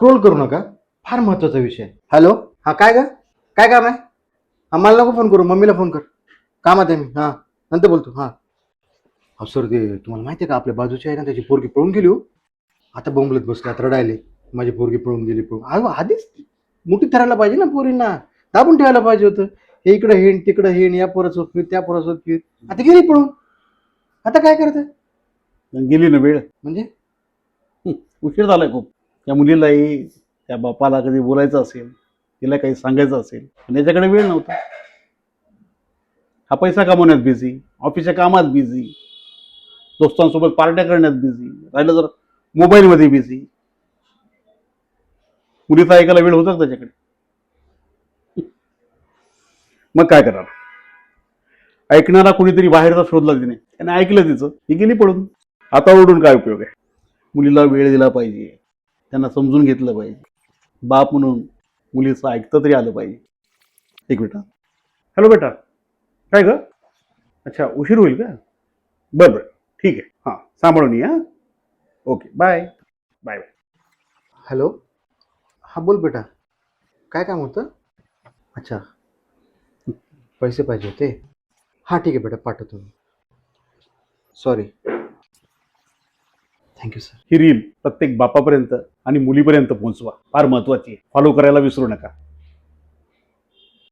Scroll करू नका, फार महत्वाचा विषय आहे. हॅलो, हा काय ग, काय काम आहे? हा मला नको फोन करू, मम्मीला फोन कर, कामात आहे मी. हां, नंतर बोलतो. हां. अहो सर, ते तुम्हाला माहिती आहे का, आपल्या बाजूची आहे ना, त्याची पोरगी पळून गेली हो. आता बोंबलत बसले, आता रडायले, माझी पोरगी पळून गेली. पळून अहो आधीच मोठी ठरायला पाहिजे ना पोरींना, दाबून ठेवायला पाहिजे होतं. हे इकडं हेण तिकडं हेण, या पोरासोबत फिर त्या पोरासोबत फिर, आता गेली पळून. आता काय करताय गेली ना वेळ. म्हणजे? उशीर झालाय खूप. त्या मुलीलाही त्या बापाला कधी बोलायचं असेल, तिला काही सांगायचं असेल, पण याच्याकडे वेळ नव्हता. हा पैसा कमवण्यात बिझी, ऑफिसच्या कामात बिझी, दोस्तांसोबत पार्ट्या करण्यात बिझी, राहिलं जर मोबाईलमध्ये बिझी. मुलीचा ऐकायला वेळ होता त्याच्याकडे. मग काय करणार? ऐकणारा कुणीतरी बाहेरचा शोधला तिने, त्याने ऐकलं तिचं, ती गेली पळून. आता ओरडून काय उपयोग आहे? मुलीला वेळ दिला पाहिजे, त्यांना समजून घेतलं पाहिजे. बाप म्हणून मुलीचं ऐकतं तरी आलं पाहिजे. एक मिनिट. हॅलो बेटा, काय ग? अच्छा, उशीर होईल का? बरं बरं, ठीक आहे. हां, सांभाळून ये. हां, ओके, बाय बाय. हॅलो, हा बोल बेटा, काय काम होतं? अच्छा, पैसे पाहिजे होते. हां ठीक आहे बेटा, पाठवतो मी. सॉरी. Thank you sir. ही रील प्रत्येक बापापर्यंत आणि मुलीपर्यंत पोहोचवा, फार महत्वाची आहे. फॉलो करायला विसरू नका.